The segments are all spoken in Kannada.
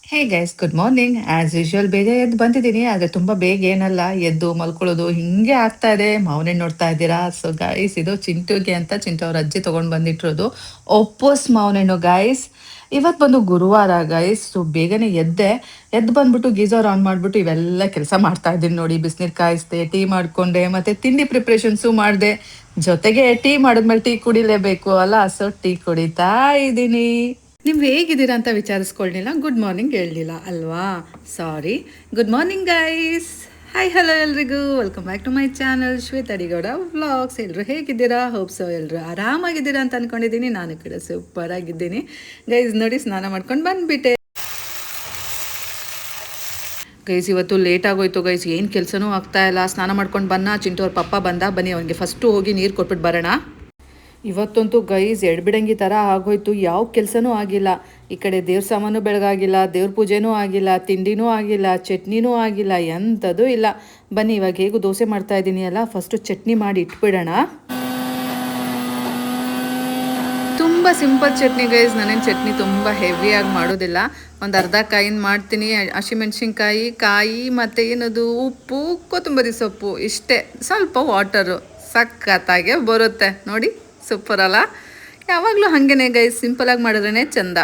ಹೇ guys good morning as usual ಬೇಗ ಎದ್ದು ಬಂದಿದ್ದೀನಿ ಆದರೆ ತುಂಬ ಬೇಗ ಏನಲ್ಲ ಎದ್ದು ಮಲ್ಕೊಳ್ಳೋದು ಹಿಂಗೆ ಆಗ್ತಾ ಇದೆ. ಮಾವನೇ ನೋಡ್ತಾ ಇದ್ದೀರಾ. ಸೊ ಗೈಸ್ ಇದು ಚಿಂಟುಗೆ ಅಂತ ಚಿಂಟು ಅವ್ರ ಅಜ್ಜಿ ತೊಗೊಂಡು ಬಂದಿಟ್ಟಿರೋದು ಒಪ್ಪೋಸ್ ಮಾವನೇನು ಗೈಸ್. ಇವತ್ತು ಬಂದು ಗುರುವಾರ ಗೈಸ್. ಸೊ ಬೇಗನೆ ಎದ್ದು ಬಂದ್ಬಿಟ್ಟು ಗೀಸರ್ ಆನ್ ಮಾಡಿಬಿಟ್ಟು ಇವೆಲ್ಲ ಕೆಲಸ ಮಾಡ್ತಾ ಇದ್ದೀನಿ ನೋಡಿ. ಬಿಸಿನೀರು ಕಾಯಿಸ್ದೆ, ಟೀ ಮಾಡಿಕೊಂಡೆ, ಮತ್ತು ತಿಂಡಿ ಪ್ರಿಪ್ರೇಷನ್ಸು ಮಾಡಿದೆ. ಜೊತೆಗೆ ಟೀ ಮಾಡಿದ್ಮೇಲೆ ಟೀ ಕುಡಿಲೇಬೇಕು ಅಲ್ಲ, ಸೊ ಟೀ ಕುಡಿತಾ ಇದ್ದೀನಿ. ನೀವು ಹೇಗಿದ್ದೀರಾ ಅಂತ ವಿಚಾರಿಸ್ಕೊಳ್ಳಿಲ್ಲ, ಗುಡ್ ಮಾರ್ನಿಂಗ್ ಹೇಳಲಿಲ್ಲ ಅಲ್ವಾ? Sorry. Good morning guys. Hi hello ಎಲ್ರಿಗೂ, welcome back to my channel Shweta Adigowda vlogs. ಎಲ್ಲರೂ ಹೇಗಿದ್ದೀರಾ? ಹೋಪ್ ಸೊ ಎಲ್ಲರೂ ಆರಾಮಾಗಿದ್ದೀರಾ ಅಂತ ಅಂದ್ಕೊಂಡಿದ್ದೀನಿ. ನಾನು ಕೂಡ ಸೂಪರ್ ಆಗಿದ್ದೀನಿ ಗೈಸ್. ನೋಡಿ ಸ್ನಾನ ಮಾಡ್ಕೊಂಡು ಬಂದುಬಿಟ್ಟೆ ಗೈಸ್. ಇವತ್ತು ಲೇಟ್ ಆಗೋಯ್ತು ಗೈಸ್, ಏನು ಕೆಲಸನೂ ಆಗ್ತಾಯಿಲ್ಲ. ಸ್ನಾನ ಮಾಡ್ಕೊಂಡು ಚಿಂಟು ಅವ್ರ ಪಪ್ಪ ಬಂದ. ಬನ್ನಿ ಅವನಿಗೆ ಫಸ್ಟು ಹೋಗಿ ನೀರು ಕೊಟ್ಬಿಟ್ಟು ಬರೋಣ. ಇವತ್ತಂತೂ ಗೈಸ್ ಎಡ್ಬಿಡಂಗಿ ಥರ ಆಗೋಯ್ತು. ಯಾವ ಕೆಲಸನೂ ಆಗಿಲ್ಲ. ಈ ಕಡೆ ದೇವ್ರ ಸಾಮಾನು ಬೆಳಗಾಗಿಲ್ಲ, ದೇವ್ರ ಪೂಜೆನೂ ಆಗಿಲ್ಲ, ತಿಂಡಿನೂ ಆಗಿಲ್ಲ, ಚಟ್ನಿನೂ ಆಗಿಲ್ಲ, ಎಂಥದ್ದು ಇಲ್ಲ. ಬನ್ನಿ ಇವಾಗ ಹೇಗೂ ದೋಸೆ ಮಾಡ್ತಾ ಇದ್ದೀನಿ ಅಲ್ಲ, ಫಸ್ಟು ಚಟ್ನಿ ಮಾಡಿ ಇಟ್ಬಿಡೋಣ. ತುಂಬ ಸಿಂಪಲ್ ಚಟ್ನಿ ಗೈಸ್. ನಾನೇನು ಚಟ್ನಿ ತುಂಬ ಹೆವಿಯಾಗಿ ಮಾಡೋದಿಲ್ಲ. ಒಂದು ಅರ್ಧ ಕಾಯಿನ ಮಾಡ್ತೀನಿ. ಹಸಿಮೆಣ್ಸಿನ್ಕಾಯಿ, ಕಾಯಿ ಮತ್ತು ಏನದು ಉಪ್ಪು, ಕೊತ್ತಂಬರಿ ಸೊಪ್ಪು, ಇಷ್ಟೇ. ಸ್ವಲ್ಪ ವಾಟರು, ಸಖತ್ತಾಗೆ ಬರುತ್ತೆ ನೋಡಿ. ಸೂಪರ್ ಅಲ್ಲ? ಯಾವಾಗಲೂ ಹಾಗೇನೆ ಗೈಸ್, ಸಿಂಪಲಾಗಿ ಮಾಡಿದ್ರೇ ಚಂದ.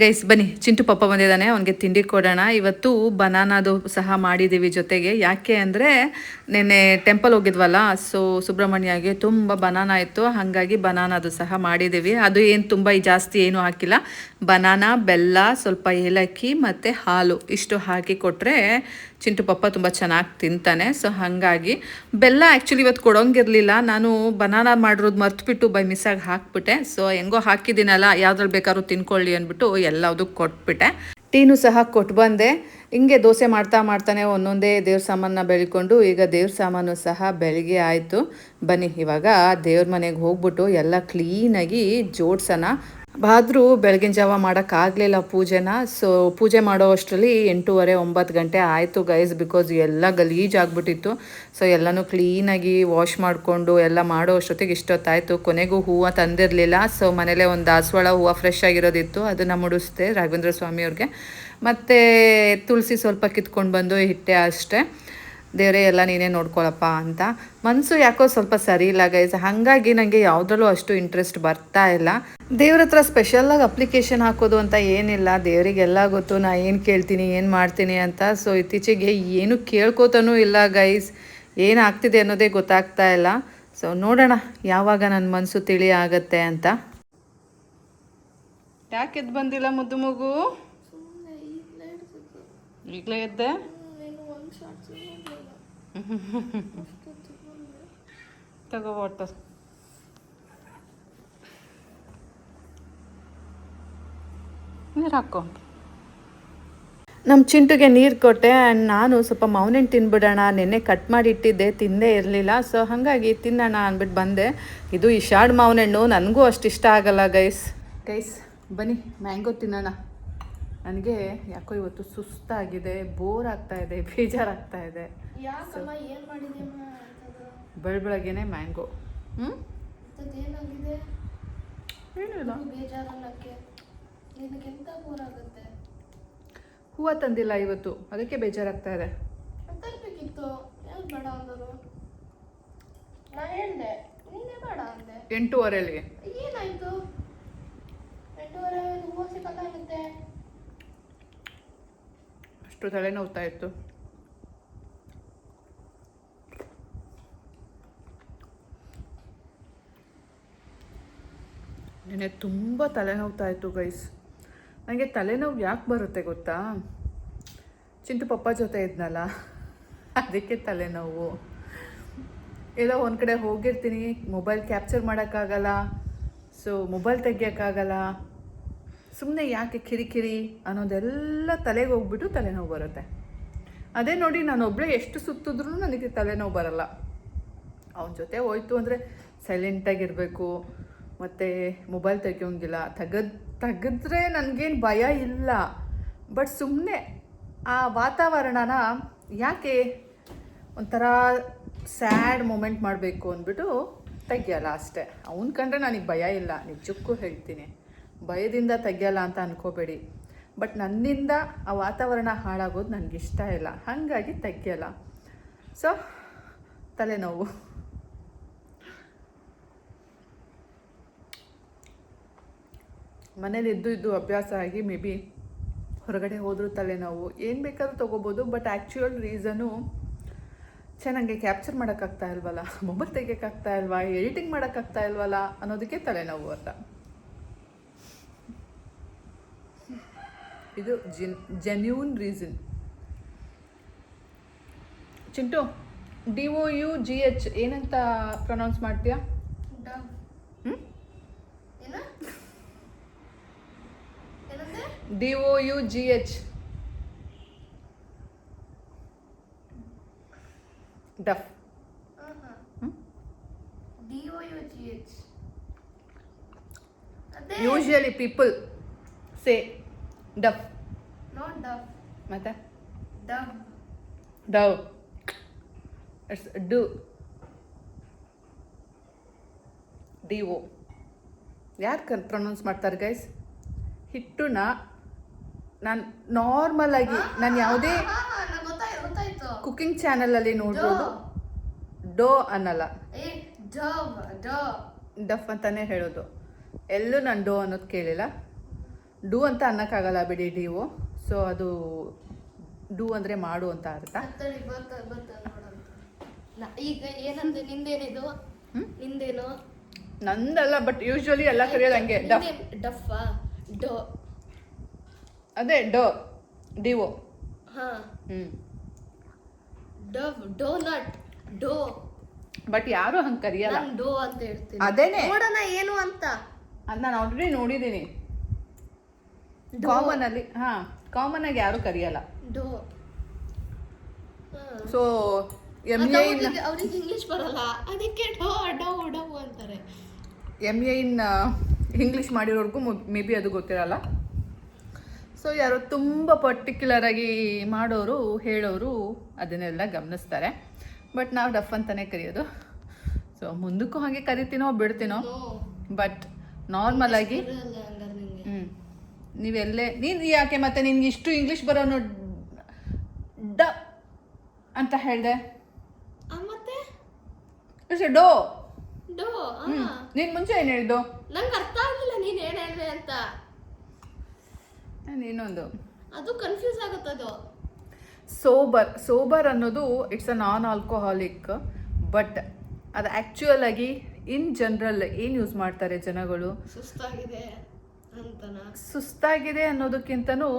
ಗೈಸ್ ಬನ್ನಿ, ಚಿಂಟು ಪಪ್ಪ ಬಂದಿದ್ದಾನೆ, ಅವನಿಗೆ ತಿಂಡಿ ಕೊಡೋಣ. ಇವತ್ತು ಬನಾನಾದು ಸಹ ಮಾಡಿದ್ದೀವಿ ಜೊತೆಗೆ. ಯಾಕೆ ಅಂದರೆ ನೆನ್ನೆ ಟೆಂಪಲ್ ಹೋಗಿದ್ವಲ್ಲ, ಸೊ ಸುಬ್ರಹ್ಮಣ್ಯಗೆ ತುಂಬ ಬನಾನಾ ಇತ್ತು, ಹಾಗಾಗಿ ಬನಾನಾದು ಸಹ ಮಾಡಿದ್ದೀವಿ. ಅದು ಏನು ತುಂಬ ಜಾಸ್ತಿ ಏನೂ ಹಾಕಿಲ್ಲ. ಬನಾನಾ, ಬೆಲ್ಲ, ಸ್ವಲ್ಪ ಏಲಕ್ಕಿ ಮತ್ತು ಹಾಲು ಇಷ್ಟು ಹಾಕಿ ಕೊಟ್ಟರೆ ಚಿಂಟು ಪಪ್ಪ ತುಂಬ ಚೆನ್ನಾಗಿ ತಿಂತಾನೆ. ಸೊ ಹಾಗಾಗಿ ಬೆಲ್ಲ ಆ್ಯಕ್ಚುಲಿ ಇವತ್ತು ಕೊಡೋಂಗಿರಲಿಲ್ಲ. ನಾನು ಬನಾನಾ ಮಾಡಿರೋದು ಮರ್ತುಬಿಟ್ಟು ಬೈ ಮಿಸ್ಸಾಗಿ ಹಾಕ್ಬಿಟ್ಟೆ. ಸೊ ಹೆಂಗೋ ಹಾಕಿದ್ದೀನಲ್ಲ, ಯಾವ್ದ್ರಲ್ಲಿ ಬೇಕಾದ್ರೂ ತಿನ್ಕೊಳ್ಳಿ ಅಂದ್ಬಿಟ್ಟು ಎಲ್ಲದೂ ಕೊಟ್ಬಿಟ್ಟೆ. ಟೀನು ಸಹ ಕೊಟ್ಟು ಬಂದೆ. ಹಿಂಗೆ ದೋಸೆ ಮಾಡ್ತಾನೆ ಒಂದೊಂದೇ ದೇವ್ರ ಸಾಮಾನ ಬೆಳ್ಕೊಂಡು ಈಗ ದೇವ್ರ ಸಾಮಾನು ಸಹ ಬೆಳಗ್ಗೆ ಆಯಿತು. ಬನ್ನಿ ಇವಾಗ ದೇವ್ರ ಮನೆಗೆ ಹೋಗ್ಬಿಟ್ಟು ಎಲ್ಲ ಕ್ಲೀನಾಗಿ ಜೋಡ್ಸೋಣ. ಆದರೂ ಬೆಳಗಿನ ಜಾವ ಮಾಡೋಕ್ಕಾಗಲಿಲ್ಲ ಪೂಜೆನ. ಸೊ ಪೂಜೆ ಮಾಡೋ ಅಷ್ಟರಲ್ಲಿ 8:30 9 ಗಂಟೆ ಆಯಿತು ಗೈಸ್. ಬಿಕಾಸ್ ಎಲ್ಲ ಗಲೀಜಾಗ್ಬಿಟ್ಟಿತ್ತು. ಸೊ ಎಲ್ಲನೂ ಕ್ಲೀನಾಗಿ ವಾಶ್ ಮಾಡಿಕೊಂಡು ಎಲ್ಲ ಮಾಡೋ ಅಷ್ಟೊತ್ತಿಗೆ ಇಷ್ಟೊತ್ತಾಯಿತು. ಕೊನೆಗೂ ಹೂವು ತಂದಿರಲಿಲ್ಲ. ಸೊ ಮನೇಲೇ ಒಂದು ದಾಸವಾಳ ಹೂವು ಫ್ರೆಶ್ ಆಗಿರೋದಿತ್ತು, ಅದನ್ನು ಮುಡಿಸ್ದೆ ರಾಘವೇಂದ್ರ ಸ್ವಾಮಿಯವ್ರಿಗೆ. ಮತ್ತು ತುಳಸಿ ಸ್ವಲ್ಪ ಕಿತ್ಕೊಂಡು ಬಂದು ಇಟ್ಟೆ ಅಷ್ಟೇ. ದೇವರೇ ಎಲ್ಲ ನೀನೇ ನೋಡ್ಕೊಳಪ್ಪ ಅಂತ. ಮನಸ್ಸು ಯಾಕೋ ಸ್ವಲ್ಪ ಸರಿ ಇಲ್ಲ ಗೈಸ್, ಹಾಗಾಗಿ ನನಗೆ ಯಾವುದ್ರಲ್ಲೂ ಅಷ್ಟು ಇಂಟ್ರೆಸ್ಟ್ ಬರ್ತಾ ಇಲ್ಲ. ದೇವ್ರ ಹತ್ರ ಸ್ಪೆಷಲಾಗಿ ಅಪ್ಲಿಕೇಶನ್ ಹಾಕೋದು ಅಂತ ಏನಿಲ್ಲ. ದೇವರಿಗೆಲ್ಲ ಗೊತ್ತು ನಾ ಏನು ಕೇಳ್ತೀನಿ, ಏನು ಮಾಡ್ತೀನಿ ಅಂತ. ಸೊ ಇತ್ತೀಚೆಗೆ ಏನು ಕೇಳ್ಕೋತಾನೂ ಇಲ್ಲ ಗೈಸ್. ಏನಾಗ್ತಿದೆ ಅನ್ನೋದೇ ಗೊತ್ತಾಗ್ತಾ ಇಲ್ಲ. ಸೊ ನೋಡೋಣ ಯಾವಾಗ ನನ್ನ ಮನಸ್ಸು ತಿಳಿ ಆಗತ್ತೆ ಅಂತ. ಯಾಕೆ ಎದ್ದು ಬಂದಿಲ್ಲ ಮುದ್ದು ಮಗು? ಈಗಲೇ ಎದ್ದೆ? ತಗೋ ವಾಟರ್. ನೀರು ಹಾಕೋ. ನಮ್ಮ ಚಿಂಟುಗೆ ನೀರು ಕೊಟ್ಟೆ. ಆ್ಯಂಡ್ ನಾನು ಸ್ವಲ್ಪ ಮಾವಿನಣ್ಣು ತಿನ್ಬಿಡೋಣ, ನೆನ್ನೆ ಕಟ್ ಮಾಡಿ ಇಟ್ಟಿದ್ದೆ, ತಿಂದೇ ಇರಲಿಲ್ಲ. ಸೊ ಹಾಗಾಗಿ ತಿನ್ನೋಣ ಅಂದ್ಬಿಟ್ಟು ಬಂದೆ. ಇದು ಇಶಾಡ್ ಮಾವಿನಣ್ಣು, ನನಗೂ ಅಷ್ಟು ಇಷ್ಟ ಆಗಲ್ಲ ಗೈಸ್. ಬನ್ನಿ ಮ್ಯಾಂಗೋ ತಿನ್ನೋಣ. ನನಗೆ ಯಾಕೋ ಇವತ್ತು ಸುಸ್ತಾಗಿದೆ, ಬೋರ್ ಆಗ್ತಾಯಿದೆ, ಬೇಜಾರಾಗ್ತಾಯಿದೆ. ಬೆಳಗ್ಗೆನೆ ಮ್ಯಾಂಗೋ. ಏನಿಲ್ಲ, ಹೂವು ತಂದಿಲ್ಲ ಇವತ್ತು, ಅದಕ್ಕೆ ಬೇಜಾರಾಗ್ತಾ ಇದೆ. 8:30 ಅಷ್ಟು ತಲೆನೋವ್ತಾ ಇತ್ತು. ನೆನ್ನೆ ತುಂಬ ತಲೆನೋವ್ತಾ ಇತ್ತು ಗೈಸ್. ನನಗೆ ತಲೆನೋವು ಯಾಕೆ ಬರುತ್ತೆ ಗೊತ್ತಾ? ಚಿಂಟು ಪಪ್ಪ ಜೊತೆ ಇದ್ನಲ್ಲ, ಅದಕ್ಕೆ ತಲೆನೋವು. ಎಲ್ಲೋ ಒಂದು ಕಡೆ ಹೋಗಿರ್ತೀನಿ, ಮೊಬೈಲ್ ಕ್ಯಾಪ್ಚರ್ ಮಾಡೋಕ್ಕಾಗಲ್ಲ, ಸೊ ಮೊಬೈಲ್ ತೆಗಿಯೋಕ್ಕಾಗಲ್ಲ. ಸುಮ್ಮನೆ ಯಾಕೆ ಕಿರಿಕಿರಿ ಅನ್ನೋದೆಲ್ಲ ತಲೆಗೆ ಹೋಗ್ಬಿಟ್ಟು ತಲೆನೋವು ಬರುತ್ತೆ. ಅದೇ ನೋಡಿ, ನಾನು ಒಬ್ಬಳೇ ಎಷ್ಟು ಸುತ್ತಿದ್ರೂ ನನಗೆ ತಲೆನೋವು ಬರಲ್ಲ. ಅವನ ಜೊತೆ ಹೋಯ್ತು ಅಂದರೆ ಸೈಲೆಂಟಾಗಿರಬೇಕು, ಮತ್ತು ಮೊಬೈಲ್ ತೆಗಿಯೋಂಗಿಲ್ಲ. ತೆಗೆದ್ರೆ ನನಗೇನು ಭಯ ಇಲ್ಲ, ಬಟ್ ಸುಮ್ಮನೆ ಆ ವಾತಾವರಣನ ಯಾಕೆ ಒಂಥರ ಸ್ಯಾಡ್ ಮೂಮೆಂಟ್ ಮಾಡಬೇಕು ಅಂದ್ಬಿಟ್ಟು ತೆಗಿಯಲ್ಲ ಅಷ್ಟೇ. ಅವ್ನು ಕಂಡ್ರೆ ನನಗೆ ಭಯ ಇಲ್ಲ, ನಿಜಕ್ಕೂ ಹೇಳ್ತೀನಿ. ಭಯದಿಂದ ತೆಗಿಯಲ್ಲ ಅಂತ ಅಂದ್ಕೋಬೇಡಿ. ಬಟ್ ನನ್ನಿಂದ ಆ ವಾತಾವರಣ ಹಾಳಾಗೋದು ನನಗಿಷ್ಟ ಇಲ್ಲ, ಹಾಗಾಗಿ ತೆಗಿಯಲ್ಲ. ಸೊ ತಲೆನೋವು. ಮನೇಲಿ ಇದ್ದು ಅಭ್ಯಾಸ ಆಗಿ ಮೇ ಬಿ ಹೊರಗಡೆ ಹೋದರೂ ತಲೆನೋವು, ಏನು ಬೇಕಾದ್ರೂ ತೊಗೋಬೋದು. ಬಟ್ ಆ್ಯಕ್ಚುಯಲ್ ರೀಸನು ಚೆನ್ನಾಗಿ ಕ್ಯಾಪ್ಚರ್ ಮಾಡೋಕ್ಕಾಗ್ತಾ ಇಲ್ವಲ್ಲ, ಮೊಬೈಲ್ ತೆಗಿಯೋಕ್ಕಾಗ್ತಾ ಇಲ್ವಾ, ಎಡಿಟಿಂಗ್ ಮಾಡೋಕ್ಕಾಗ್ತಾ ಇಲ್ವಲ್ಲ ಅನ್ನೋದಕ್ಕೆ ತಲೆನೋವು ಅಂತ. ಇದು ಜೆನ್ಯೂನ್ ರೀಸನ್. ಚಿಂಟು, DOUGH ಏನಂತ ಪ್ರೊನೌನ್ಸ್ ಮಾಡ್ತೀಯಾ? DOUGH. Deaf. DOUGH. Usually people say deaf. Not duff. ಮತ್ತೆ Dove. Dove. It's do. DO. ಯಾರು ಪ್ರೊನೌನ್ಸ್ ಮಾಡ್ತಾರೆ ಗೈಸ್? ಹಿಟ್ಟುನ ನಾನು ನಾರ್ಮಲ್ ಆಗಿ ನಾನು ಯಾವುದೇ ಗೊತ್ತಾಯ್ತು. ಕುಕಿಂಗ್ ಚಾನಲಲ್ಲಿ ನೋಡ್ಬೋದು ಡೋ ಅನ್ನಲ್ಲ, ಡಫ್ ಅಂತಾನೆ ಹೇಳೋದು. ಎಲ್ಲೂ ನಾನು ಡೋ ಅನ್ನೋದು ಕೇಳಿಲ್ಲ. ಡೂ ಅಂತ ಅನ್ನೋಕ್ಕಾಗಲ್ಲ ಬಿಡಿ, DO. ಸೊ ಅದು ಡೂ ಅಂದರೆ ಮಾಡು ಅಂತ ಅರ್ಥ. ಈಗ ಏನಂದ್ರೆ ನಿಂದೇನಿದು? ನಿಂದೇನು? ನಂದಲ್ಲ, ಬಟ್ ಯೂಶ್ವಲಿ ಎಲ್ಲ ಕರೆಯೋದು ಹಂಗೆ. Duff dough. ಅದೇ dough, DO. Dove doughnut dough. But ಯಾರು ಹಂಗೆ ಕರೆಯಲ್ಲ. ನಾನು ಡೋ ಅಂತ ಹೇಳ್ತೀನಿ. ಅದೇನೆ ನೋಡೋಣ ಏನು ಅಂತ. ಅದು ನಾನು ಆಲ್ರೆಡಿ ನೋಡಿದ್ದೀನಿ. ಕಾಮನ್ ಅಲ್ಲಿ ಕಾಮನ್ ಆಗಿ ಯಾರು ಕರೆಯಲ್ಲ. ಡೋ. ಸೊ ಅವ್ರಿಗೆ ಇಂಗ್ಲಿಷ್ ಬರಲ್ಲ, ಅದಕ್ಕೆ ಡೋ ಡೋ ಡೋ ಅಂತಾರೆ. MA ಇನ್ ಇಂಗ್ಲೀಷ್ ಮಾಡಿರೋರ್ಗೂ ಮೇ ಬಿ ಅದು ಗೊತ್ತಿರಲ್ಲ. ಸೊ ಯಾರೋ ತುಂಬ ಪರ್ಟಿಕ್ಯುಲರ್ ಆಗಿ ಮಾಡೋರು ಹೇಳೋರು ಅದನ್ನೆಲ್ಲ ಗಮನಿಸ್ತಾರೆ. ಬಟ್ ನಾವು ಡಫ್ ಅಂತಲೇ ಕರೆಯೋದು. ಸೊ ಮುಂದಕ್ಕೂ ಹಾಗೆ ಕರಿತೀನೋ ಬಿಡ್ತೀನೋ, ಬಟ್ ನಾರ್ಮಲ್ ಆಗಿ. ನೀವೆಲ್ಲೇ ನೀನು ಯಾಕೆ ಮತ್ತೆ ನಿನ್ಗೆ ಇಷ್ಟು ಇಂಗ್ಲೀಷ್ ಬರೋನು ಡ ಅಂತ ಹೇಳಿದೆ? ಮತ್ತೆ ಡೋ ಡೋ. ನೀನು ಮುಂಚೆ ಏನು ಹೇಳಿದ್ದು? ನಂಗೆ ಅರ್ಥ ಆಗಲಿಲ್ಲ ನೀನು ಏನು ಹೇಳಿದೆ ಅಂತ. ಇನ್ನೊಂದು ಅದು ಕನ್ಫ್ಯೂಸ್ ಆಗುತ್ತದು. ಸೋಬರ್ ಅನ್ನೋದು it's a non alcoholic. But ಅದು ಆ್ಯಕ್ಚುಯಲ್ ಆಗಿ ಇನ್ ಜನರಲ್ ಏನು ಯೂಸ್ ಮಾಡ್ತಾರೆ ಜನಗಳು? ಸುಸ್ತಾಗಿದೆ ಅನ್ನೋದಕ್ಕಿಂತನೂ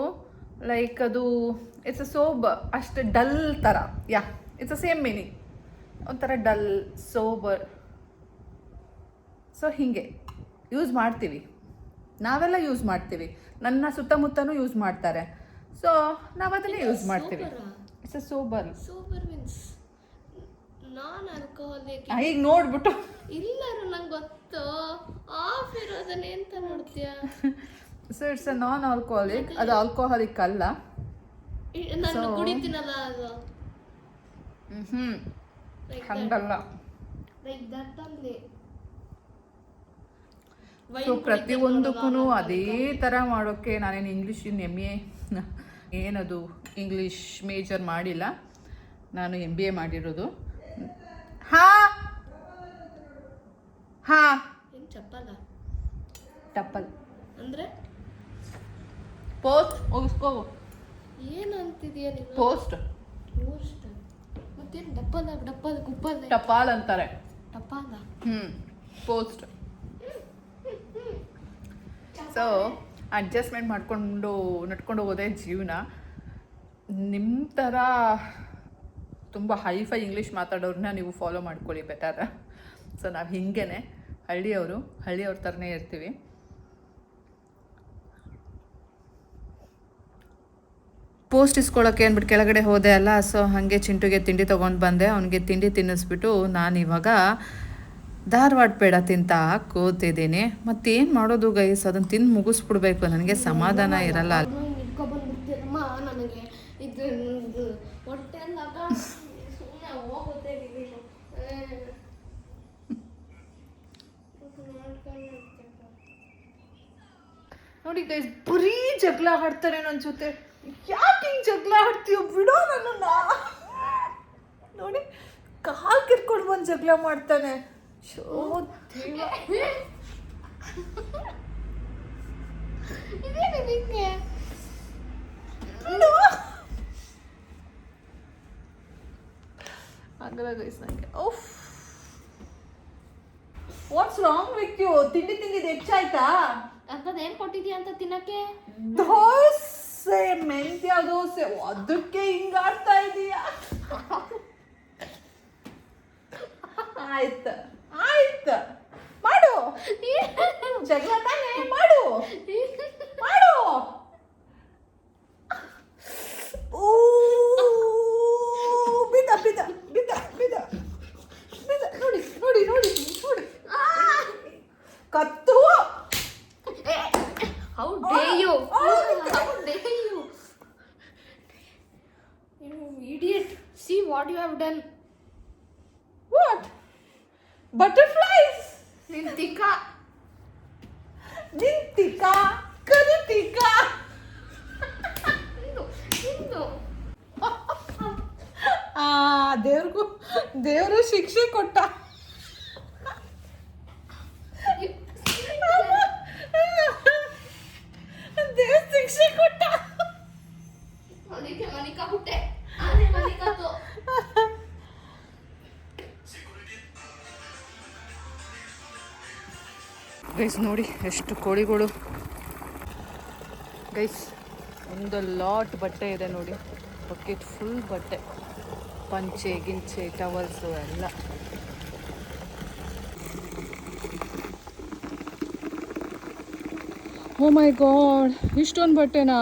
ಲೈಕ್ ಅದು ಇಟ್ಸ್ ಅ ಸೋಬರ್, ಅಷ್ಟು ಡಲ್ ಥರ. ಇಟ್ಸ್ ಅ ಸೇಮ್ ಮೀನಿಂಗ್, ಒಂಥರ ಡಲ್ ಸೋಬರ್. ಸೊ ಹೀಗೆ ಯೂಸ್ ಮಾಡ್ತೀವಿ, ನಾವೆಲ್ಲ ಯೂಸ್ ಮಾಡ್ತೀವಿ, ನನ್ನ ಸುತ್ತಮುತ್ತನೂ ಯೂಸ್ ಮಾಡ್ತಾರೆ. ಸೊ ನಾವು ಅದನ್ನೇ ಯೂಸ್ ಮಾಡ್ತೀವಿ. It's a sober. Sober means non alcoholic. ಈಗ ನೋಡ್ಬಿಟ್ಟು ಇಲ್ಲ ನಂಗೆ ಗೊತ್ತು, ಆಫ್ ಇರೋದನ್ನ ಎಂತ ನೋಡ್ತೀಯ? So it's a non alcoholic. ಅದು ಆಲ್ಕೋಹಾಲಿಕ್ ಅಲ್ಲ. ನಾನು ಕುಡಿತೀನಲ್ಲ ಅದು. ಹಂಗಲ್ಲ. Like that only. ಸೊ ಪ್ರತಿಯೊಂದಕ್ಕೂ ಅದೇ ಥರ ಮಾಡೋಕ್ಕೆ ನಾನೇನು ಇಂಗ್ಲೀಷ್ MA ಏನದು ಇಂಗ್ಲೀಷ್ ಮೇಜರ್ ಮಾಡಿಲ್ಲ, ನಾನು MBA ಮಾಡಿರೋದು. ಟಪ್ಪಲ್ ಅಂದ್ರೆ ಪೋಸ್ಟ್ ಹೋಗಿಸ್ಕೋ. ಏನು ಅಂತಿದೀಯ ನೀನು? ಪೋಸ್ಟ್ ಮತ್ತೇನು ಡಪ್ಪಲ್ ಡಪ್ಪಲ್ ಗುಪ್ಪಲ್ ಟಪಾಲ್ ಅಂತಾರೆ. ಟಪಾಲ. ಪೋಸ್ಟ್. ಸೊ ಅಡ್ಜಸ್ಟ್ಮೆಂಟ್ ಮಾಡಿಕೊಂಡು ನಡ್ಕೊಂಡು ಹೋಗೋದೇ ಜೀವನ. ನಿಮ್ಮ ಥರ ತುಂಬ ಹೈಫೈ ಇಂಗ್ಲೀಷ್ ಮಾತಾಡೋರನ್ನ ನೀವು ಫಾಲೋ ಮಾಡ್ಕೊಳ್ಳಿ ಬೆಟರ್. ಸೊ ನಾವು ಹಿಂಗೇ ಹಳ್ಳಿಯವ್ರ ಥರನೇ ಇರ್ತೀವಿ. ಪೋಸ್ಟ್ ಇಸ್ಕೊಳ್ಳೋಕ್ಕೆ ಅಂದ್ಬಿಟ್ಟು ಕೆಳಗಡೆ ಹೋದೆ ಅಲ್ಲ. ಸೊ ಹಾಗೆ ಚಿಂಟುಗೆ ತಿಂಡಿ ತೊಗೊಂಡು ಬಂದೆ. ಅವನಿಗೆ ತಿಂಡಿ ತಿನ್ನಿಸ್ಬಿಟ್ಟು ನಾನಿವಾಗ ಧಾರವಾಡ ಪೇಡ ತಿಂತ ಕೂತಿದ್ದೀನಿ. ಮತ್ತೇನು ಮಾಡೋದು ಗೈಸ್, ಅದನ್ನು ತಿಂದು ಮುಗಿಸ್ಬಿಡ್ಬೇಕು, ನನಗೆ ಸಮಾಧಾನ ಇರಲ್ಲ. ನನಗೆ ಇದು ಹೊಟ್ಟೆ ಹೋಗುತ್ತೆ. ನೋಡಿ ಗೈಸ್ ಬರೀ ಜಗಳ ಆಡ್ತಾರೆ ನನ್ನ ಜೊತೆ. ಯಾಕೆ ಹಿಂಗೆ ಜಗಳ ಆಡ್ತೀಯೋ ಬಿಡೋ ನನ್ನನ್ನ. ನೋಡಿ ಕಾಲ್ ಕಿರ್ಕೊಂಡು ಬಂದು ಜಗಳ ಮಾಡ್ತಾನೆ. ಶೋ ದೇವ. ಇದೇನು ನಿಂಗೆ ಆಗಲ್ಲ ಗೈಸ್ ನನಗೆ. Oof what's wrong with you? ತಿಂದಿದ್ದು ಹೆಚ್ಚಾಯ್ತಾ? ಅಂತದ್ ಏನ್ ಕೊಟ್ಟಿದ್ಯಾ ಅಂತ ತಿನ್ನಕ್ಕೆ? ದೋಸೆ, ಮೆಂತ್ಯ ದೋಸೆ, ಅದಕ್ಕೆ ಹಿಂಗಾಡ್ತಾ ಇದೀಯಾ? ಆಯ್ತು ಆಯ್ತು ಮಾಡು, ಜಗಳ ತಾನೇ ಮಾಡು ಮಾಡು. ಓ ಬಿದ್ದ ಬಿದ್ದ ಬಿದ್ದ ಬಿದ್ದ ಬಿದ್ದ. ನೋಡಿ ನೋಡಿ ನೋಡಿ ನೋಡಿ ಕತ್ತು. How dare you? How dare you? You idiot. See what you have done. What? Butterflies. Nintika. ನಿಂತಿಕಾ ಕರಿತಿಕಾ. Nindu. ದೇವ್ರು ಶಿಕ್ಷೆ ಕೊಟ್ಟ. ದೇವ್ರ ಶಿಕ್ಷೆ ಕೊಟ್ಟ. ಅದಕ್ಕೆ ಮನಿಕಾ ಹುಟ್ಟೆ. ಅದೇ ಮನಿಕಾತು. ಗೈಸ್ ನೋಡಿ ಎಷ್ಟು ಕೋಳಿಗಳು. ಗೈಸ್ ಒಂದು ಲಾಟ್ ಬಟ್ಟೆ ಇದೆ ನೋಡಿ, ಬಕೆಟ್ ಫುಲ್ ಬಟ್ಟೆ, ಪಂಚೆ ಗಿಂಚೆ ಟವಲ್ಸು ಎಲ್ಲ. ಓ ಮೈ ಗಾಡ್, ಇಷ್ಟೊಂದು ಬಟ್ಟೆನಾ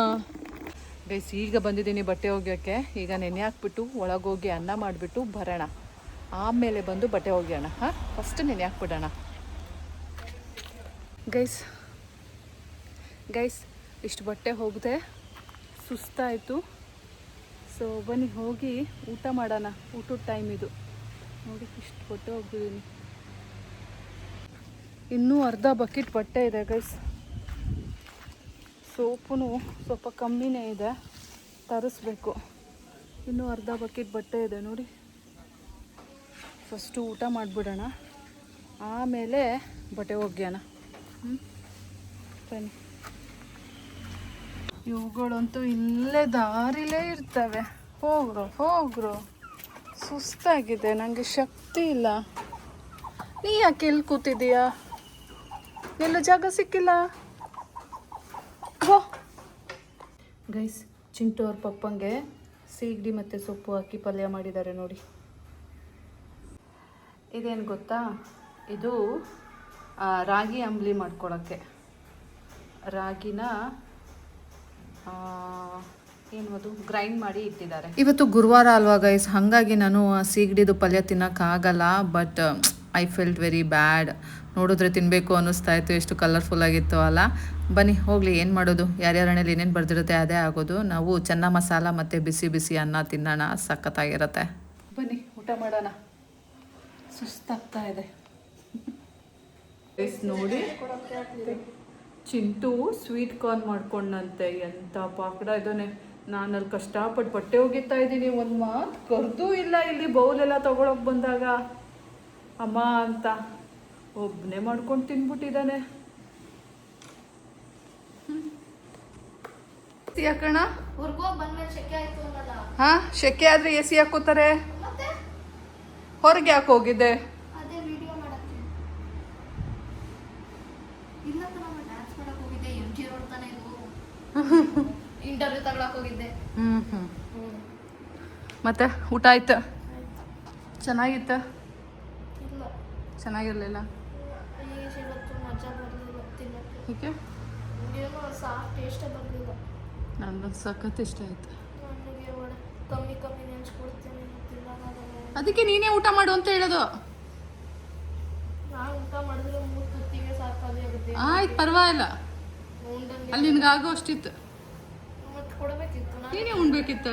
ಗೈಸ್. ಈಗ ಬಂದಿದ್ದೀನಿ ಬಟ್ಟೆ ಒಗೆಯೋಕ್ಕೆ. ಈಗ ನೆನೆ ಹಾಕ್ಬಿಟ್ಟು ಒಳಗೋಗಿ ಅನ್ನ ಮಾಡಿಬಿಟ್ಟು ಬರೋಣ, ಆಮೇಲೆ ಬಂದು ಬಟ್ಟೆ ಒಗೆಯೋಣ. ಹಾಂ, ಫಸ್ಟ್ ನೆನೆ ಹಾಕ್ಬಿಡೋಣ ಗೈಸ್. ಇಷ್ಟು ಬಟ್ಟೆ ಹೋಗಿದೆ, ಸುಸ್ತಾಯಿತು. ಸೊ ಬನ್ನಿ ಹೋಗಿ ಊಟ ಮಾಡೋಣ. ಊಟದ ಟೈಮ್ ಇದು. ನೋಡಿ ಇಷ್ಟು ಬಟ್ಟೆ ಹೋಗಿದ್ದೀನಿ. ಇನ್ನೂ ಅರ್ಧ ಬಕೆಟ್ ಬಟ್ಟೆ ಇದೆ ಗೈಸ್. ಸೋಪು ಸ್ವಲ್ಪ ಕಮ್ಮಿನೇ ಇದೆ, ತರಿಸ್ಬೇಕು. ಇನ್ನೂ ಅರ್ಧ ಬಕೆಟ್ ಬಟ್ಟೆ ಇದೆ ನೋಡಿ. ಫಸ್ಟು ಊಟ ಮಾಡಿಬಿಡೋಣ, ಆಮೇಲೆ ಬಟ್ಟೆ ಒಗೆಯೋಣ. ಬನ್ನಿ. ಇವುಗಳಂತೂ ಇಲ್ಲೇ ದಾರಿಲೇ ಇರ್ತವೆ. ಹೋಗ್ರು ಸುಸ್ತಾಗಿದೆ, ನನಗೆ ಶಕ್ತಿ ಇಲ್ಲ. ನೀ ಯಾಕೆ ಎಲ್ಲಿ ಕೂತಿದ್ದೀಯಾ? ಎಲ್ಲ ಜಾಗ ಸಿಕ್ಕಿಲ್ಲ. ಗೈಸ್, ಚಿಂಟು ಅವ್ರ ಪಪ್ಪಂಗೆ ಸೀಗಡಿ ಮತ್ತು ಸೊಪ್ಪು ಹಾಕಿ ಪಲ್ಯ ಮಾಡಿದ್ದಾರೆ ನೋಡಿ. ಇದೇನು ಗೊತ್ತಾ, ಇದು ರಾಗಿ ಅಂಬ್ಲಿ ಮಾಡ್ಕೊಳ್ಳೋಕ್ಕೆ. ರಾಗಿನ ಏನು ಅದು ಗ್ರೈಂಡ್ ಮಾಡಿ ಇಟ್ಟಿದ್ದಾರೆ. ಇವತ್ತು ಗುರುವಾರ ಅಲ್ವಾ ಗೈಸ್, ಹಾಗಾಗಿ ನಾನು ಸೀಗಡಿದು ಪಲ್ಯ ತಿನ್ನೋಕ್ಕಾಗಲ್ಲ. But I felt very bad. ನೋಡಿದ್ರೆ ತಿನ್ನಬೇಕು ಅನ್ನಿಸ್ತಾ ಇತ್ತು, ಎಷ್ಟು ಕಲರ್ಫುಲ್ ಆಗಿತ್ತು ಅಲ್ಲ. ಬನ್ನಿ ಹೋಗಲಿ, ಏನು ಮಾಡೋದು, ಯಾರ್ಯಾರ ಹಣೆಯಲ್ಲಿ ಏನೇನು ಬರ್ದಿರುತ್ತೆ ಅದೇ ಆಗೋದು. ನಾವು ಚೆನ್ನ ಮಸಾಲ ಮತ್ತು ಬಿಸಿ ಬಿಸಿ ಅನ್ನ ತಿನ್ನೋಣ, ಸಖತ್ತಾಗಿರುತ್ತೆ. ಬನ್ನಿ ಊಟ ಮಾಡೋಣ, ಸುಸ್ತಾಗ್ತಾ ಇದೆ. ನೋಡಿ ಚಿಂಟು ಸ್ವೀಟ್ ಕಾರ್ನ್ ಮಾಡ್ಕೊಂಡಂತೆ, ಎಂಥ ಪಾಕಡ ಇದ್ದಾನೆ. ನಾನು ಅಲ್ಲಿ ಕಷ್ಟಪಟ್ಟು ಬಟ್ಟೆ ಒಗಿತಾ ಇದ್ದೀನಿ, ಒಂದು ಮಾತು ಕರೆದೂ ಇಲ್ಲ. ಇಲ್ಲಿ ಬೌಲೆಲ್ಲ ತೊಗೊಳಕ್ಕೆ ಬಂದಾಗ ಅಮ್ಮ ಅಂತ ಒಬ್ಬನೇ ಮಾಡ್ಕೊಂಡು ತಿನ್ಬಿಟ್ಟಿದ್ದಾನೆ. ಯಾಕಣ್ಣ ಹಾಂ, ಶೆಕೆ ಆದರೆ ಎ ಸಿ ಹಾಕೋತಾರೆ. ಹೊರಗೆ ಯಾಕೆ ಹೋಗಿದ್ದೆ? ಇಂಟರ್ವ್ಯೂ ತಗೊಳಕ್ ಹೋಗಿದ್ದೆ. ಮತ್ತೆ ಊಟ ಆಯ್ತು? ಚೆನ್ನಾಗಿತ್ತ? ಚೆನ್ನಾಗಿರ್ಲಿಲ್ಲ. ಓಕೆ, ನನಗೆ ಸಖತ್ ಇಷ್ಟ ಆಯ್ತು. ಅದಕ್ಕೆ ನೀನೇ ಊಟ ಮಾಡು ಅಂತ ಹೇಳೋದು. ಆಯ್ತು, ಪರವಾಗಿಲ್ಲ. ಅಲ್ಲಿ ನಿನ್ಗಾಗೋ ಅಷ್ಟಿತ್ತು, ನೀನೇ ಉಣ್ಬೇಕಿತ್ತು.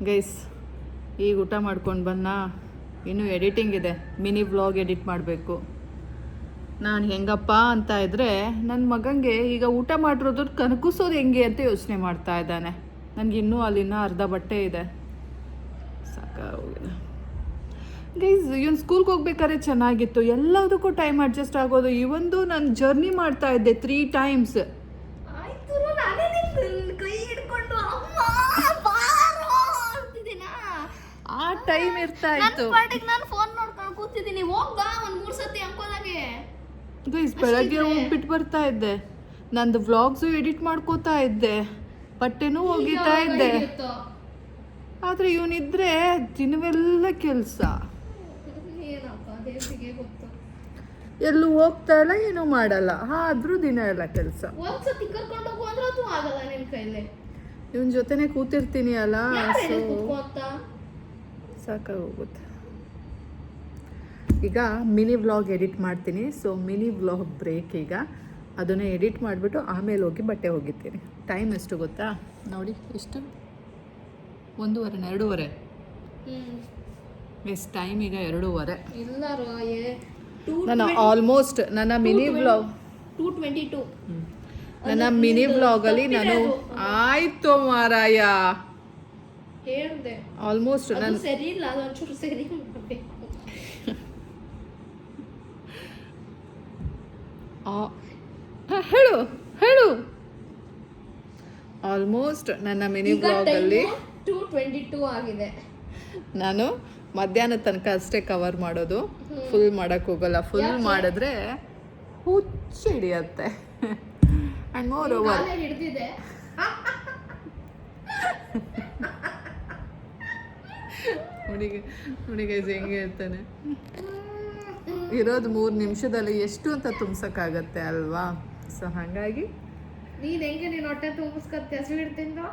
ಗೈಸ್, ಈಗ ಊಟ ಮಾಡ್ಕೊಂಡು ಬನ್ನ. ಇನ್ನೂ ಎಡಿಟಿಂಗ್ ಇದೆ, ಮಿನಿ ವ್ಲಾಗ್ ಎಡಿಟ್ ಮಾಡಬೇಕು. ನಾನು ಹೆಂಗಪ್ಪ ಅಂತ ಇದ್ರೆ ನನ್ನ ಮಗಂಗೆ ಈಗ ಊಟ ಮಾಡಿರೋದು ಕನಕಿಸೋದು ಹೆಂಗೆ ಅಂತ ಯೋಚನೆ ಮಾಡ್ತಾ ಇದ್ದಾನೆ. ನನಗಿನ್ನೂ ಅಲ್ಲಿನ ಅರ್ಧ ಬಟ್ಟೆ ಇದೆ, ಸಾಕಾಗೋಗಿದೆ ಗೈಸ್. ಇವನು ಸ್ಕೂಲ್ಗೆ ಹೋಗ್ಬೇಕಾದ್ರೆ ಚೆನ್ನಾಗಿತ್ತು, ಎಲ್ಲದಕ್ಕೂ ಟೈಮ್ ಅಡ್ಜಸ್ಟ್ ಆಗೋದು. ಇವೊಂದು ನಾನು ಜರ್ನಿ ಮಾಡ್ತಾ ಇದ್ದೆ 3 times. ಆಯ್ತು, ನಾನೇ ನಿನ್ನ ಕೈ ಹಿಡ್ಕೊಂಡು ಅಮ್ಮ ಬಾರೋ ಅಂತಿದ್ದೀನಾ. ಆ ಟೈಮ್ ಇರ್ತಾ ಇತ್ತು. ನಾನು ಫೋನ್ ನೋಡ್ಕೊಂಡು ಕೂತಿದ್ದೀನಿ. ಹೋಗ್ಬಾ ಒಂದು 3 ಸತಿ ಅಂಕೋದಾಗೆ. ಗೈಸ್ ಬೆಳಗ್ಗೆ ಹೋಗ್ಬಿಟ್ಟು ಬರ್ತಾ ಇದ್ದೆ, ನಂದು ವ್ಲಾಗ್ಸು ಎಡಿಟ್ ಮಾಡ್ಕೋತಾ ಇದ್ದೆ, ಬಟ್ಟೆನೂ ಒಗಿತಾ ಇದ್ದೆ. ಆದರೆ ಇವನಿದ್ರೆ ದಿನವೆಲ್ಲ ಕೆಲಸ, ಏನಪ್ಪ ದೇವರಿಗೆ ಗೊತ್ತು. ಎಲ್ಲೂ ಹೋಗ್ತಾ ಇಲ್ಲ, ಏನೂ ಮಾಡಲ್ಲ, ಆದರೂ ದಿನ ಎಲ್ಲ ಕೆಲಸ. ಒಂದ್ಸತಿ ಕರ್ಕೊಂಡು ಹೋಗು ಅಂದ್ರೆ ಅದು ಆಗಲ್ಲ ನಿನ್ನ ಕೈಲಿ. ಇವನ ಜೊತೆನೆ ಕೂತಿರ್ತೀನಿ ಅಲ್ಲ, ಸೊ ಕೂತ್ಕೊಂತ ಸಾಕಾಗೋಗುತ್ತೆ. ಈಗ ಮಿನಿ ವ್ಲಾಗ್ ಎಡಿಟ್ ಮಾಡ್ತೀನಿ, ಸೊ ಮಿನಿ ವ್ಲಾಗ್ ಬ್ರೇಕ್. ಈಗ ಅದನ್ನು ಎಡಿಟ್ ಮಾಡಿಬಿಟ್ಟು ಆಮೇಲೆ ಹೋಗಿ ಬಟ್ಟೆ ಒಗಿತೀನಿ. ಟೈಮ್ ಎಷ್ಟು ಗೊತ್ತಾ ನೋಡಿ, ಎಷ್ಟು 1:30 ಎಷ್ಟು ಟೈಮ್ ಈಗ 2:30. ಎಲ್ಲರೂ ನಾನು ಆಲ್ಮೋಸ್ಟ್ ನನ್ನ ಮಿನಿ ವ್ಲಾಗ್ 2:22 ನನ್ನ ಮಿನಿ ವ್ಲಾಗಲ್ಲಿ ನಾನು ಆಯ್ತು ಮಾರಾಯ ಹೇಳ್ದೆ. ಆಲ್ಮೋಸ್ಟ್ ಅದು ನಾನು ಸರಿ ಇಲ್ಲ, ಅದು ಒಂಚೂರು ಸರಿ ಮಾಡಬೇಕು. ಹೇಳು ಹೇಳು. ಆಲ್ಮೋಸ್ಟ್ ನನ್ನ ಮಿನಿ ವ್ಲಾಗಲ್ಲಿ 2:22 ಆಗಿದೆ. ನಾನು ಮಧ್ಯಾಹ್ನ ತನಕ ಅಷ್ಟೇ ಕವರ್ ಮಾಡೋದು, ಫುಲ್ ಮಾಡೋಕ್ಕೆ ಹೋಗಲ್ಲ. ಫುಲ್ ಮಾಡಿದ್ರೆ ಹುಚ್ಚು ಹಿಡಿಯತ್ತೆ. ಆ್ಯಂಡ್ ಮೋರ್ ಓವರ್ ಹಿಡ್ದಿದೆ. ಹುಡುಗ ಹೆಂಗೆ ಹೇಳ್ತಾನೆ, ಇರೋದು 3 ನಿಮಿಷದಲ್ಲಿ ಎಷ್ಟು ಅಂತ ತುಂಬ್ಸಕ್ಕಾಗತ್ತೆ ಅಲ್ವಾ? ಸೊ ಹಾಗಾಗಿ ನೀನ್ ಹೆಂಗೆ ನೀನ್ ಹೊಟ್ಟೆ ತುಂಬಿಸ್ಕತ್ತೆ ಸ್ವೀಟ್ ತಿಂದು.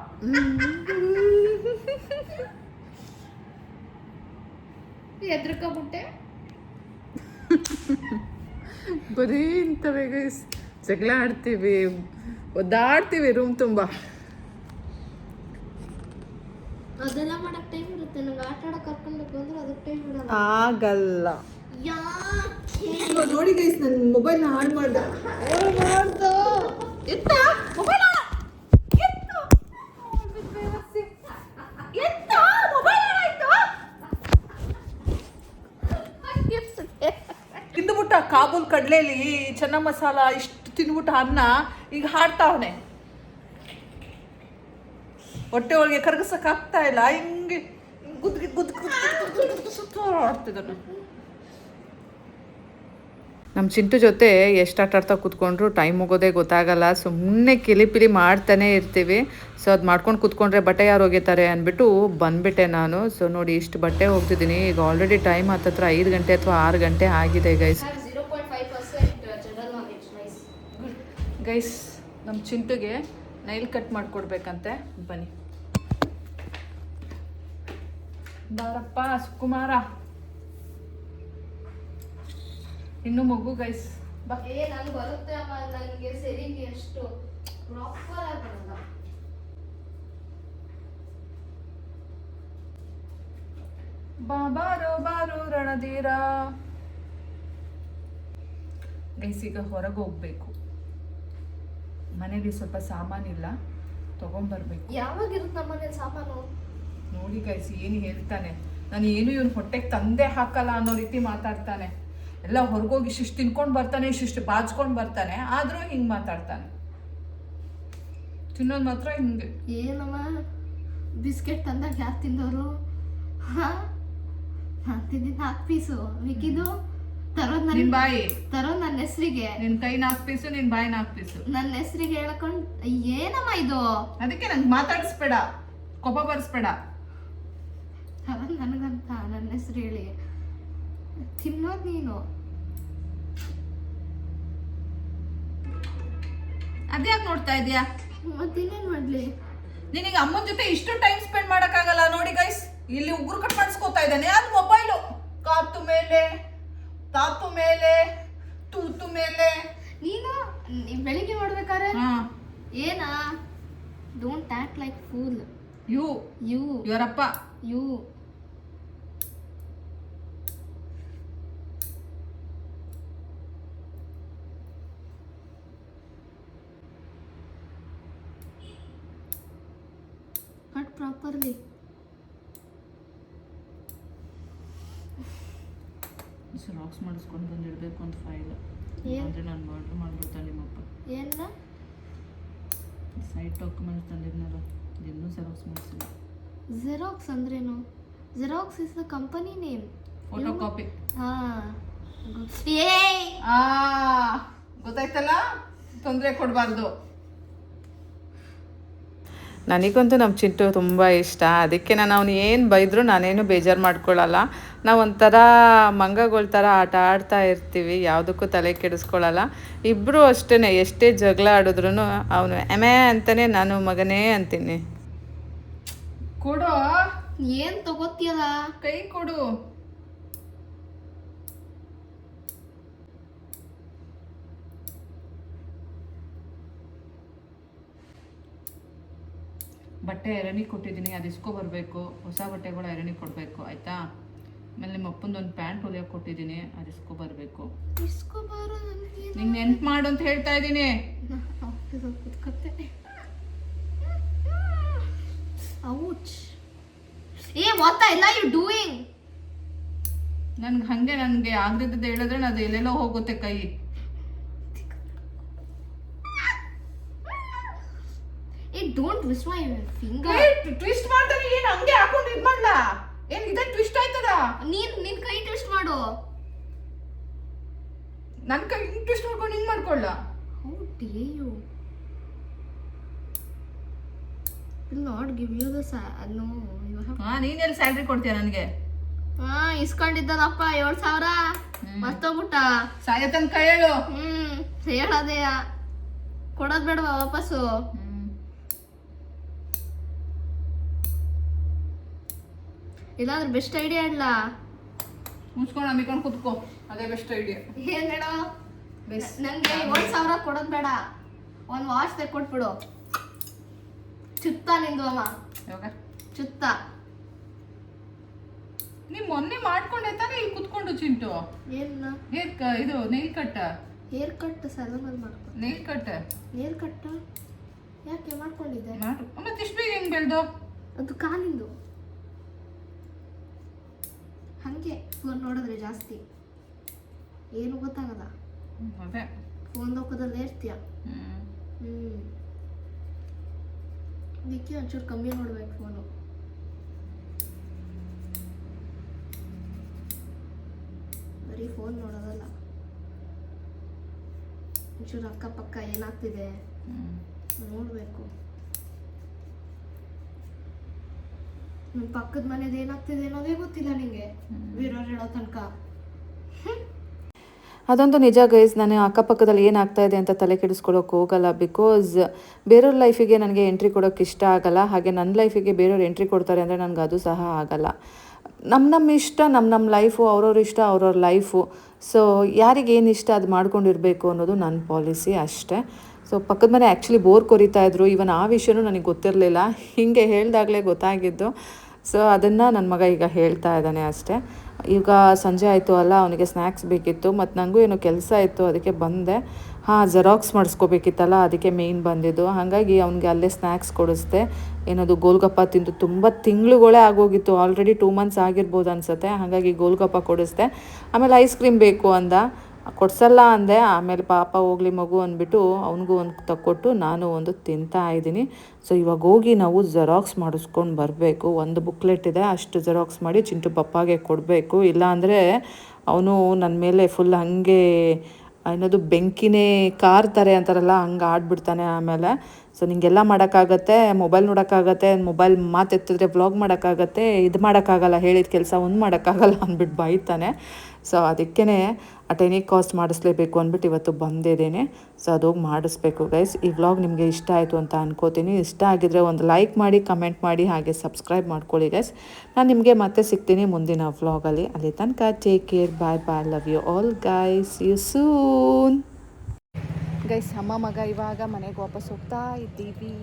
ಎದ್ರಕಬಿಟ್ಟೆ. ಬರೀ ಇಂಥವೇ ಗೈಸ್, ಜಗಳ ಆಡ್ತೀವಿ, ಒದ್ದಾಡ್ತೀವಿ ರೂಮ್ ತುಂಬ. ಅದೆಲ್ಲ ಮಾಡಕ್ ಟೈಮ್ ಇರುತ್ತೆ. ನಂಗೆ ಆಟ ಆಡಕ್ ಕರ್ಕೊಂಡು ಬಂದ್ರೆ ಅದಕ್ಕೆ ಟೈಮ್ ಇರಲ್ಲ. ಆಗಲ್ಲ. ಯಾಕೆ ನೋಡಿ ಗೈಸ್, ನನ್ನ ಮೊಬೈಲ್ನ ಆನ್ ಮಾಡ್ದೆ. ಎತ್ತ ಮೊಬೈಲ್ ತಿಂದುಬಿಟ್ಟ. ಕಾಬೂಲ್ ಕಡಲೆಲಿ ಚೆನ್ನ ಮಸಾಲ ಇಷ್ಟು ತಿಂದ್ಬಿಟ್ಟ ಅನ್ನ ಈಗ ಹಾಡ್ತಾವನೆ. ಹೊಟ್ಟೆ ಒಳಗೆ ಕರಗಿಸಕ್ಕಾಗ್ತಾ ಇಲ್ಲ, ಹಿಂಗೆ ಗುದ್ಗಿ ಸುತ್ತಾಡ್ತಿದ್ದಾನೆ. ನಮ್ಮ ಚಿಂಟು ಜೊತೆ ಎಷ್ಟು ಆಟ ಆಡ್ತಾ ಕೂತ್ಕೊಂಡ್ರು ಟೈಮ್ ಹೋಗೋದೇ ಗೊತ್ತಾಗಲ್ಲ. ಸುಮ್ಮನೆ ಕಿಲಿಪಿಲಿ ಮಾಡ್ತಾನೆ ಇರ್ತೀವಿ. ಸೊ ಅದು ಮಾಡ್ಕೊಂಡು ಕೂತ್ಕೊಂಡ್ರೆ ಬಟ್ಟೆ ಯಾರು ಒಗಿತಾರೆ ಅಂದ್ಬಿಟ್ಟು ಬಂದುಬಿಟ್ಟೆ ನಾನು. ಸೊ ನೋಡಿ ಇಷ್ಟು ಬಟ್ಟೆ ಹೋಗ್ತಿದ್ದೀನಿ. ಈಗ ಆಲ್ರೆಡಿ ಟೈಮ್ ಹತ್ತತ್ರ 5 ಗಂಟೆ ಅಥವಾ 6 ಗಂಟೆ ಆಗಿದೆ guys. 0.5% general knowledge. Nice. Guys ನಮ್ಮ ಚಿಂಟುಗೆ ನೈಲ್ ಕಟ್ ಮಾಡಿಕೊಡ್ಬೇಕಂತೆ. ಬನ್ನಿ ಬಾರಪ್ಪ ಸುಕುಮಾರ, ಇನ್ನು ಮಗು ಗೈಸ್. ಬಾ. ನಂಗೆ ಬರುತ್ತೆ ಅಮ್ಮ, ನನಗೆ ಸರಿಗೆ ಅಷ್ಟು ಪ್ರಾಪರ್ ಆಗಿ ಬರಲ್ಲ. ಬಾರೋ ಬಾರೋ ರಣಧೀರ. ಗೈಸ್ ಈಗ ಹೊರಗೆ ಹೋಗ್ಬೇಕು, ಮನೇಲಿ ಸ್ವಲ್ಪ ಸಾಮಾನಿಲ್ಲ, ತಗೊಂಡ್ಬರ್ಬೇಕು. ಯಾವಾಗಿರುತ್ತೆ ನಮ್ಮನೇಲಿ ಸಾಮಾನು? ನೋಡಿ ಗೈಸ್ ಏನು ಹೇಳ್ತಾನೆ, ನಾನು ಏನು ಇವನು ಹೊಟ್ಟೆಗೆ ತಂದೆ ಹಾಕಲ್ಲ ಅನ್ನೋ ರೀತಿ ಮಾತಾಡ್ತಾನೆ. ಎಲ್ಲ ಹೊರಗೋಗಿ ಶಿಷ್ಟು ತಿನ್ಕೊಂಡು ಬರ್ತಾನೆ, ಶಿಷ್ಟು ಬಾಚ್ಕೊಂಡು ಬರ್ತಾನೆ, ಆದರೂ ಹಿಂಗೆ ಮಾತಾಡ್ತಾನೆ. ತಿನ್ನೋದು ಮಾತ್ರ ಹಿಂಗೆ. ಏನಮ್ಮ ಬಿಸ್ಕೆಟ್ ತಂದಾಗ ಯಾರು ತಿಂದವರು? ನಾನು ತಿಂದಿದ್ದು 4 ಪೀಸು. ಮಿಕ್ಕಿದ್ದು ತರೋದು ನಿನ್ ಬಾಯಿ, ತರೋದು ನನ್ನ ಹೆಸರಿಗೆ. ನಿನ್ ಕೈ 4 ಪೀಸು, ನಿನ್ ಬಾಯಿ 4 ಪೀಸು. ನನ್ನ ಹೆಸರಿಗೆ ಹೇಳ್ಕೊಂಡು ಏನಮ್ಮ ಇದು? ಅದಕ್ಕೆ ನಂಗೆ ಮಾತಾಡಿಸ್ಬೇಡ, ಕೋಪ ಬರ್ಸ್ಬೇಡ. ತರೋದು ನನಗಂತ ನನ್ನ ಹೆಸರು ಹೇಳಿ ತಿನ್ನೋದು ನೀನು. ಅದ್ಯಾಕೆ ನೋಡ್ತಾ ಇದೀಯಾ? ಮತ್ತಿನ್ನೇನು ಮಾಡಲಿ? ನಿನಗೆ ಅಮ್ಮನ ಜೊತೆ ಇಷ್ಟು ಟೈಮ್ ಸ್ಪೆಂಡ್ ಮಾಡೋಕ್ಕಾಗಲ್ಲ. ನೋಡಿ ಗೈಸ್, ಇಲ್ಲಿ ಉಗುರು ಕಟ್ ಮಾಡಿಸ್ಕೋತಾ ಇದ್ದಾನೆ. ಅದು ಮೊಬೈಲು ಕಾತು ಮೇಲೆ, ತಾತು ಮೇಲೆ, ತೂತು ಮೇಲೆ. ನೀನು ಬೆಳಿಗ್ಗೆ ಮಾಡ್ಬೇಕಾರೆ ಏನಾ? Don't act like fool. You ಇವರಪ್ಪ ಯು ಕಟ್ ಪ್ರಾಪರ್ಲಿ. ಜೆರಾಕ್ಸ್ ಮಾಡಿಸ್ಕೊಂಡು ಬಂದಿಡಬೇಕು ಅಂತ ಫೈಲ್. ಅಂದರೆ ನಾನು ಮರ್ಡರ್ ಮಾಡಿಬಿಡ್ತಾನೆ ನಿಮ್ಮಪ್ಪ. ಏನ ಸೈಟ್ ಡಾಕ್ಯುಮೆಂಟ್ಸ್ ತಂದಿದ್ನಲ್ಲ ಇನ್ನೂ ಜೆರಾಕ್ಸ್ ಮಾಡಿಸಿಲ್ಲ. ಜೆರಾಕ್ಸ್ ಅಂದ್ರೇನು? Xerox is the company name. Photo copy. ಗೊತ್ತಾಯ್ತಲ್ಲ, ತೊಂದರೆ ಕೊಡಬಾರ್ದು. ನನಗಂತೂ ನಮ್ಮ ಚಿಂಟು ತುಂಬ ಇಷ್ಟ. ಅದಕ್ಕೆ ನಾನು ಅವನು ಏನು ಬೈದರೂ ನಾನೇನು ಬೇಜಾರು ಮಾಡ್ಕೊಳ್ಳಲ್ಲ. ನಾವು ಒಂಥರ ಮಂಗಗಳ ಥರ ಆಟ ಆಡ್ತಾ ಇರ್ತೀವಿ, ಯಾವುದಕ್ಕೂ ತಲೆ ಕೆಡಿಸ್ಕೊಳ್ಳಲ್ಲ. ಇಬ್ಬರು ಅಷ್ಟೇ, ಎಷ್ಟೇ ಜಗಳ ಆಡಿದ್ರು ಅವನು ಎಮೆ ಅಂತಾನೆ, ನಾನು ಮಗನೇ ಅಂತೀನಿ. ಕೊಡು. ಏನು ತಗೋತಿಯಲ್ಲ? ಕೈ ಕೊಡು. ಬಟ್ಟೆ ಐರನಿ ಕೊಟ್ಟಿದ್ದೀನಿ, ಅದು ಇಸ್ಕೊ ಬರಬೇಕು. ಹೊಸ ಬಟ್ಟೆಗಳು ಐರನಿ ಕೊಡಬೇಕು, ಆಯಿತಾ? ಆಮೇಲೆ ನಿಮ್ಮ ಅಪ್ಪಂದೊಂದು ಪ್ಯಾಂಟ್ ಹೊಲಿಯೋಕೆ ಕೊಟ್ಟಿದ್ದೀನಿ, ಅದು ಇಸ್ಕೊ ಬರಬೇಕು. ನಿಂಗೆ ನೆನ್ಪು ಮಾಡು ಅಂತ ಹೇಳ್ತಾ ಇದ್ದೀನಿ. ನನಗೆ ಆಗದಿದ್ದು ಹೇಳಿದ್ರೆ ಅದು ಎಲ್ಲೆಲ್ಲೋ ಹೋಗುತ್ತೆ ಕೈ. Don't twist my finger. Twist ಮಾಡ್ತಾನೆ ಏನು ಹಂಗೆ ಹಾಕೊಂಡು ಇದು ಮಾಡಲ್ಲ. ಏನು ಇದೇ ಟ್ವಿಸ್ಟ್ ಆಯ್ತದ? ನಿನ್ ಕೈ ಟ್ವಿಸ್ಟ್ ಮಾಡು. ನನ್ನ ಕೈ ಟ್ವಿಸ್ಟ್ ಮಾಡ್ಕೊಂಡು ಹಿಂಗೆ ಮಾಡ್ಕೊಳ್ಳ. How dare you? Will not give you the no. You have. ನೀನೆಲ್ಲಿ ಸ್ಯಾಲ್ರಿ ಕೊಡ್ತೀಯ ನನಗೆ? ಇಸ್ಕೊಂಡಿದ್ದದಪ್ಪ 7,000 ಮರ್ತೋಗ್ಬಿಟ್ಟ. ಸಾಯತನ ಕೈ ಹೇಳು. ಹೇಳೋದೆಯಾ, ಕೊಡೋದ್ ಬೇಡವಾ ವಾಪಸ್ಸು? ಇಲ್ಲಾಂದ್ರೆ ಬೆಸ್ಟ್ ಐಡಿಯಾ ಇಲ್ಲ. ಮುಚ್ಕೊಂಡು ನಂಬಿಕೊಂಡು ಕುತ್ಕೋ, ಅದೇ ಬೆಸ್ಟ್ ಐಡಿಯಾ. ಏನ್ ಬೇಡ, ನಂಗೆ 7,000 ಕೊಡೋದ್ ಬೇಡ, ಒಂದು ವಾಚ್ ತೆಕ್ಕೊಟ್ಬಿಡು. ಚುತ್ತ ನಿಂದು ಅಮ್ಮ, ಚುತ್ತ. ನೀ ಮೊನ್ನೆ ಮಾಡ್ಕೊಂಡೆ ತಾನೆ ಇಲ್ಲಿ ಕುತ್ಕೊಂಡು ಚಿಂಟು. ಏನ ಇದು ನೈಲ್ ಕಟ್. ಹೇರ್ ಕಟ್ ಸಲೂನಲ್ಲಿ ಮಾಡ್ಕೊ. Nile cut. ಹೇರ್ ಕಟ್ ಯಾಕೆ ಮಾಡ್ಕೊಂಡಿದ್ದೆ? ಮತ್ತೆ ಇಷ್ಟು ಬೇಗ ಹೆಂಗ್ ಬೆಳ್ದು? ಅದು ಕಾಲಿಂದು. ಹಂಗೆ ಫೋನ್ ನೋಡಿದ್ರೆ ಜಾಸ್ತಿ ಏನು ಗೊತ್ತಾಗಲ್ಲ. ಅದೇ ಫೋನ್ ಲೋಕದಲ್ಲೇ ಇರ್ತೀಯ. ಅದಕ್ಕೆ ಒಂಚೂರು ಕಮ್ಮಿ ನೋಡ್ಬೇಕು ಫೋನು. ಬರೀ ಫೋನ್ ನೋಡೋದಲ್ಲ, ಒಂಚೂರು ಅಕ್ಕಪಕ್ಕ ಏನಾಗ್ತಿದೆ ನೋಡ್ಬೇಕು. ನಿಮ್ಮ ಪಕ್ಕದ ಮನೇದು ಏನಾಗ್ತಿದೆ ಅನ್ನೋದೇ ಗೊತ್ತಿಲ್ಲ ನಿಂಗೆ, ಬೇರೆಯವ್ರು ಹೇಳೋ ತನಕ. ಅದಂತೂ ನಿಜ ಗೈಸ್. ನಾನು ಅಕ್ಕಪಕ್ಕದಲ್ಲಿ ಏನಾಗ್ತಾ ಇದೆ ಅಂತ ತಲೆ ಕೆಡಿಸ್ಕೊಳ್ಳೋಕೆ ಹೋಗಲ್ಲ. ಬಿಕಾಸ್ ಬೇರೆಯವ್ರ ಲೈಫಿಗೆ ನನಗೆ ಎಂಟ್ರಿ ಕೊಡೋಕೆ ಇಷ್ಟ ಆಗಲ್ಲ. ಹಾಗೆ ನನ್ನ ಲೈಫಿಗೆ ಬೇರೆಯವ್ರು ಎಂಟ್ರಿ ಕೊಡ್ತಾರೆ ಅಂದರೆ ನನಗೆ ಅದು ಸಹ ಆಗಲ್ಲ. ನಮ್ಮ ಇಷ್ಟ, ನಮ್ಮ ಲೈಫು, ಅವ್ರವ್ರ ಇಷ್ಟ ಅವ್ರವ್ರ ಲೈಫು. ಸೊ ಯಾರಿಗೇನು ಇಷ್ಟ ಅದು ಮಾಡ್ಕೊಂಡಿರಬೇಕು ಅನ್ನೋದು ನನ್ನ ಪಾಲಿಸಿ ಅಷ್ಟೇ. ಸೊ ಪಕ್ಕದ ಮನೆ ಆ್ಯಕ್ಚುಲಿ ಬೋರ್ ಕೊರಿತಾಯಿದ್ರು. ಇವನ್ ಆ ವಿಷಯನೂ ನನಗೆ ಗೊತ್ತಿರಲಿಲ್ಲ, ಹೀಗೆ ಹೇಳಿದಾಗಲೇ ಗೊತ್ತಾಗಿದ್ದು. ಸೊ ಅದನ್ನು ನನ್ನ ಮಗ ಈಗ ಹೇಳ್ತಾ ಇದ್ದಾನೆ ಅಷ್ಟೇ. ಈಗ ಸಂಜೆ ಆಯಿತು ಅಲ್ಲ, ಅವನಿಗೆ ಸ್ನ್ಯಾಕ್ಸ್ ಬೇಕಿತ್ತು, ಮತ್ತು ನನಗೂ ಏನೋ ಕೆಲಸ ಇತ್ತು, ಅದಕ್ಕೆ ಬಂದೆ. ಜೆರಾಕ್ಸ್ ಮಾಡಿಸ್ಕೋಬೇಕಿತ್ತಲ್ಲ, ಅದಕ್ಕೆ ಮೇಯ್ನ್ ಬಂದಿದ್ದು. ಹಾಗಾಗಿ ಅವನಿಗೆ ಅಲ್ಲೇ ಸ್ನ್ಯಾಕ್ಸ್ ಕೊಡಿಸ್ದೆ. ಏನದು ಗೋಲ್ಗಪ್ಪ ತಿಂದು ತುಂಬ ತಿಂಗಳುಗಳೇ ಆಗೋಗಿತ್ತು, ಆಲ್ರೆಡಿ 2 months ಆಗಿರ್ಬೋದು ಅನಿಸುತ್ತೆ. ಹಾಗಾಗಿ ಗೋಲ್ಗಪ್ಪ ಕೊಡಿಸ್ದೆ. ಆಮೇಲೆ ಐಸ್ ಕ್ರೀಮ್ ಬೇಕು ಅಂದ, ಕೊಡ್ಸಲ್ಲ ಅಂದೆ. ಆಮೇಲೆ ಪಾಪ ಹೋಗ್ಲಿ ಮಗು ಅಂದ್ಬಿಟ್ಟು ಅವನಿಗೂ ಒಂದು ತಕ್ಕೊಟ್ಟು ನಾನು ಒಂದು ತಿಂತಾ ಇದ್ದೀನಿ. ಸೊ ಇವಾಗ ಹೋಗಿ ನಾವು ಜೆರಾಕ್ಸ್ ಮಾಡಿಸ್ಕೊಂಡು ಬರಬೇಕು. ಒಂದು ಬುಕ್ಲೆಟ್ ಇದೆ, ಅಷ್ಟು ಜೆರಾಕ್ಸ್ ಮಾಡಿ ಚಿಂಟು ಪಪ್ಪಾಗೆ ಕೊಡಬೇಕು. ಇಲ್ಲಾಂದರೆ ಅವನು ನನ್ನ ಮೇಲೆ ಫುಲ್ ಹಾಗೆ ಅನ್ನೋದು ಬೆಂಕಿನೇ ಕಾರ್ತಾರೆ ಅಂತಾರಲ್ಲ, ಹಂಗೆ ಆಡ್ಬಿಡ್ತಾನೆ ಆಮೇಲೆ. ಸೊ ನಿಂಗೆಲ್ಲ ಮಾಡೋಕ್ಕಾಗತ್ತೆ, ಮೊಬೈಲ್ ನೋಡೋಕ್ಕಾಗತ್ತೆ, ಮೊಬೈಲ್ ಮಾತೆತ್ತಿದ್ರೆ ವ್ಲಾಗ್ ಮಾಡೋಕ್ಕಾಗತ್ತೆ, ಇದು ಮಾಡೋಕ್ಕಾಗಲ್ಲ, ಹೇಳಿದ ಕೆಲಸ ಒಂದು ಮಾಡೋಕ್ಕಾಗಲ್ಲ ಅಂದ್ಬಿಟ್ಟು ಬೈತಾನೆ. ಸೊ ಅದಕ್ಕೇ ಅಟ್ ಎನಿ ಕಾಸ್ಟ್ ಮಾಡಿಸ್ಲೇಬೇಕು ಅಂದ್ಬಿಟ್ಟು ಇವತ್ತು ಬಂದಿದ್ದೇನೆ. ಸೊ ಅದೋಗಿ ಮಾಡಿಸ್ಬೇಕು ಗೈಸ್. ಈ ವ್ಲಾಗ್ ನಿಮಗೆ ಇಷ್ಟ ಆಯಿತು ಅಂತ ಅನ್ಕೋತೀನಿ. ಇಷ್ಟ ಆಗಿದ್ರೆ ಒಂದು ಲೈಕ್ ಮಾಡಿ, ಕಮೆಂಟ್ ಮಾಡಿ, ಹಾಗೆ ಸಬ್ಸ್ಕ್ರೈಬ್ ಮಾಡ್ಕೊಳ್ಳಿ ಗೈಸ್. ನಾನು ನಿಮಗೆ ಮತ್ತೆ ಸಿಗ್ತೀನಿ ಮುಂದಿನ ವ್ಲಾಗಲ್ಲಿ. ಅಲ್ಲಿ ತನಕ take care, bye bye, love you all guys, you soon guys. ಅಮ್ಮ ಮಗ ಇವಾಗ ಮನೆಗೆ ವಾಪಸ್ ಹೋಗ್ತಾ ಇದ್ದೀವಿ.